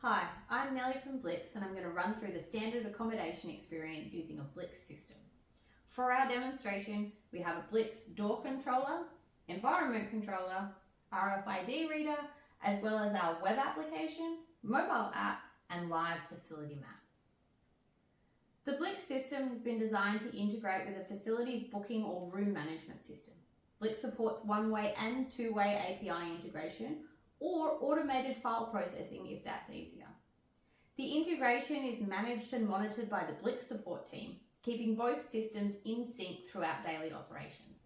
Hi, I'm Nellie from Blyx and I'm going to run through the standard accommodation experience using a Blyx system. For our demonstration, we have a Blyx door controller, environment controller, RFID reader, as well as our web application, mobile app, and live facility map. The Blyx system has been designed to integrate with a facilities booking or room management system. Blyx supports one-way and two-way API integration or automated file processing if that's easier. The integration is managed and monitored by the Blyx support team, keeping both systems in sync throughout daily operations.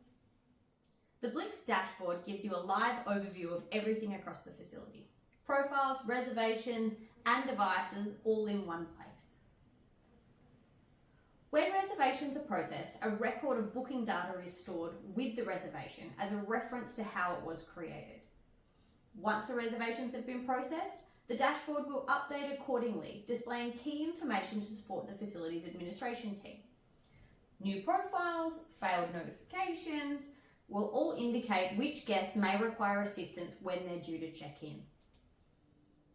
The Blyx dashboard gives you a live overview of everything across the facility. Profiles, reservations, and devices all in one place. When reservations are processed, a record of booking data is stored with the reservation as a reference to how it was created. Once the reservations have been processed, the dashboard will update accordingly, displaying key information to support the facilities administration team. New profiles, failed notifications will all indicate which guests may require assistance when they're due to check in.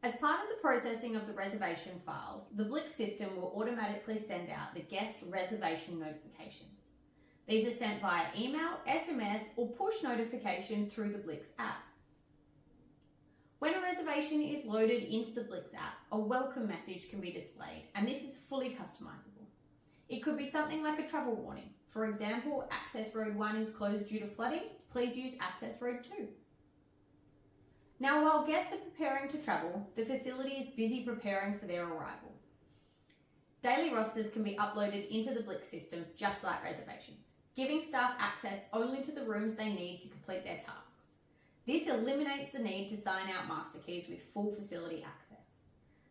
As part of the processing of the reservation files, the Blyx system will automatically send out the guest reservation notifications. These are sent via email, SMS, or push notification through the Blyx app. When a reservation is loaded into the Blyx app, a welcome message can be displayed, and this is fully customizable. It could be something like a travel warning. For example, Access Road 1 is closed due to flooding. Please use Access Road 2. Now, while guests are preparing to travel, the facility is busy preparing for their arrival. Daily rosters can be uploaded into the Blyx system just like reservations, giving staff access only to the rooms they need to complete their tasks. This eliminates the need to sign out master keys with full facility access.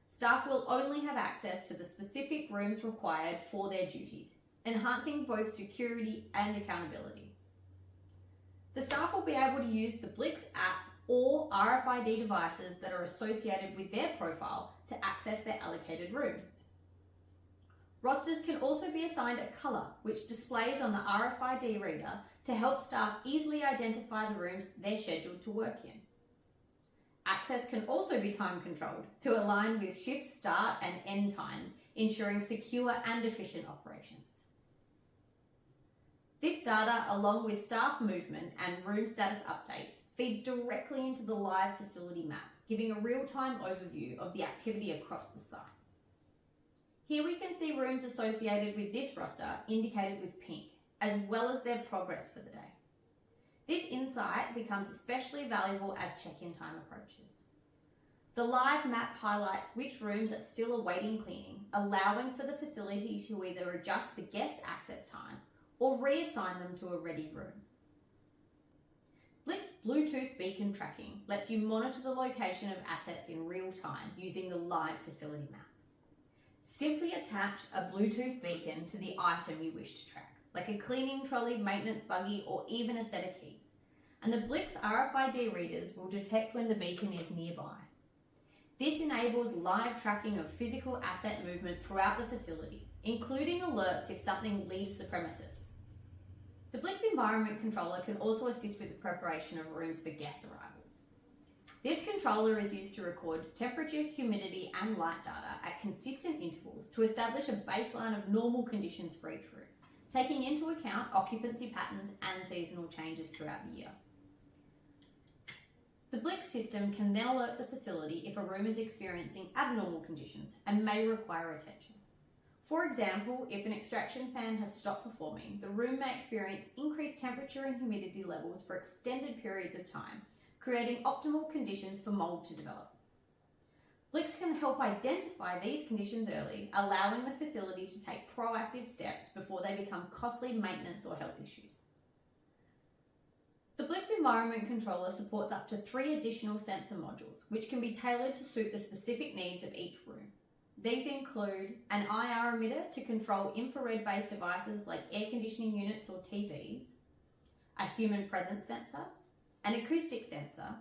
Staff will only have access to the specific rooms required for their duties, enhancing both security and accountability. The staff will be able to use the Blyx app or RFID devices that are associated with their profile to access their allocated rooms. Rosters can also be assigned a colour, which displays on the RFID reader to help staff easily identify the rooms they're scheduled to work in. Access can also be time controlled to align with shift start and end times, ensuring secure and efficient operations. This data, along with staff movement and room status updates, feeds directly into the live facility map, giving a real-time overview of the activity across the site. Here we can see rooms associated with this roster indicated with pink, as well as their progress for the day. This insight becomes especially valuable as check-in time approaches. The live map highlights which rooms are still awaiting cleaning, allowing for the facility to either adjust the guest access time or reassign them to a ready room. Blyx Bluetooth beacon tracking lets you monitor the location of assets in real time using the live facility map. Simply attach a Bluetooth beacon to the item you wish to track, like a cleaning trolley, maintenance buggy, or even a set of keys. And the Blyx RFID readers will detect when the beacon is nearby. This enables live tracking of physical asset movement throughout the facility, including alerts if something leaves the premises. The Blyx environment controller can also assist with the preparation of rooms for guest arrivals. This controller is used to record temperature, humidity, and light data at consistent intervals to establish a baseline of normal conditions for each room, taking into account occupancy patterns and seasonal changes throughout the year. The Blyx system can then alert the facility if a room is experiencing abnormal conditions and may require attention. For example, if an extraction fan has stopped performing, the room may experience increased temperature and humidity levels for extended periods of time, creating optimal conditions for mold to develop. Blyx can help identify these conditions early, allowing the facility to take proactive steps before they become costly maintenance or health issues. The Blyx environment controller supports up to 3 additional sensor modules, which can be tailored to suit the specific needs of each room. These include an IR emitter to control infrared-based devices like air conditioning units or TVs, a human presence sensor, an acoustic sensor,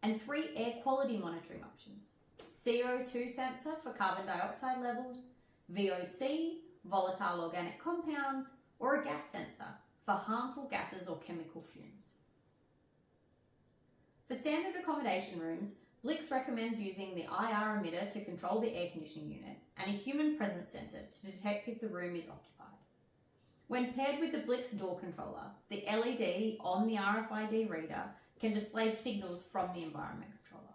and 3 air quality monitoring options: CO2 sensor for carbon dioxide levels, VOC, volatile organic compounds, or a gas sensor for harmful gases or chemical fumes. For standard accommodation rooms, Blyx recommends using the IR emitter to control the air conditioning unit and a human presence sensor to detect if the room is occupied. When paired with the Blyx door controller, the LED on the RFID reader can display signals from the environment controller.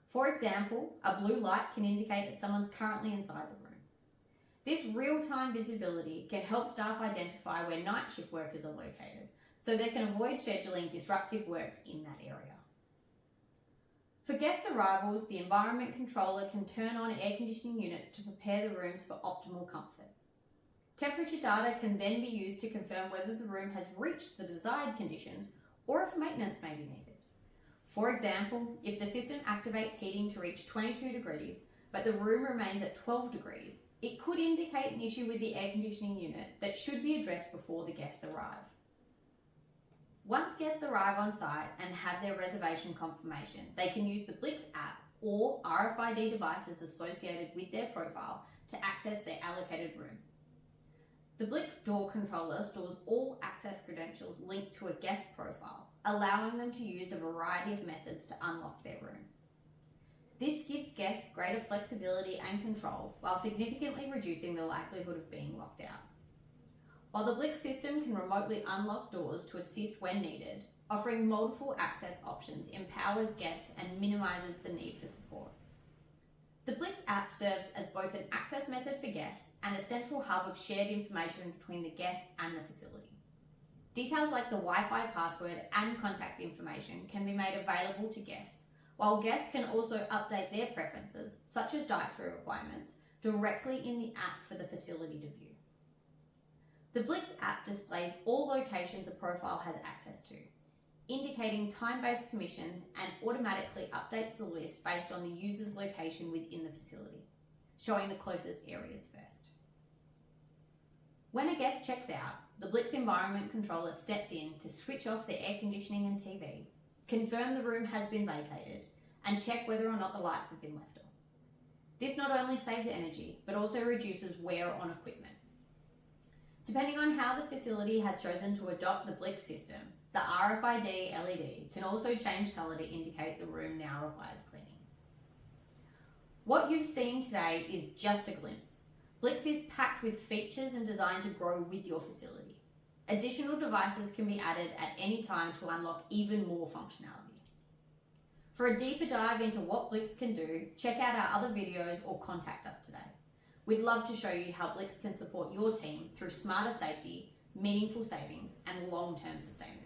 For example, a blue light can indicate that someone's currently inside the room. This real-time visibility can help staff identify where night shift workers are located, so they can avoid scheduling disruptive works in that area. For guest arrivals, the environment controller can turn on air conditioning units to prepare the rooms for optimal comfort. Temperature data can then be used to confirm whether the room has reached the desired conditions or if maintenance may be needed. For example, if the system activates heating to reach 22 degrees, but the room remains at 12 degrees, it could indicate an issue with the air conditioning unit that should be addressed before the guests arrive. Once guests arrive on site and have their reservation confirmation, they can use the Blyx app or RFID devices associated with their profile to access their allocated room. The Blyx door controller stores all access credentials linked to a guest profile, allowing them to use a variety of methods to unlock their room. This gives guests greater flexibility and control while significantly reducing the likelihood of being locked out. While the Blyx system can remotely unlock doors to assist when needed, offering multiple access options empowers guests and minimises the need for support. The Blyx app serves as both an access method for guests and a central hub of shared information between the guests and the facility. Details like the Wi-Fi password and contact information can be made available to guests, while guests can also update their preferences, such as dietary requirements, directly in the app for the facility to view. The Blyx app displays all locations a profile has access to, indicating time-based permissions, and automatically updates the list based on the user's location within the facility, showing the closest areas first. When a guest checks out, the Blyx environment controller steps in to switch off the air conditioning and TV, confirm the room has been vacated, and check whether or not the lights have been left on. This not only saves energy, but also reduces wear on equipment. Depending on how the facility has chosen to adopt the Blyx system, the RFID LED can also change colour to indicate the room now requires cleaning. What you've seen today is just a glimpse. Blyx is packed with features and designed to grow with your facility. Additional devices can be added at any time to unlock even more functionality. For a deeper dive into what Blyx can do, check out our other videos or contact us today. We'd love to show you how Blyx can support your team through smarter safety, meaningful savings, and long-term sustainability.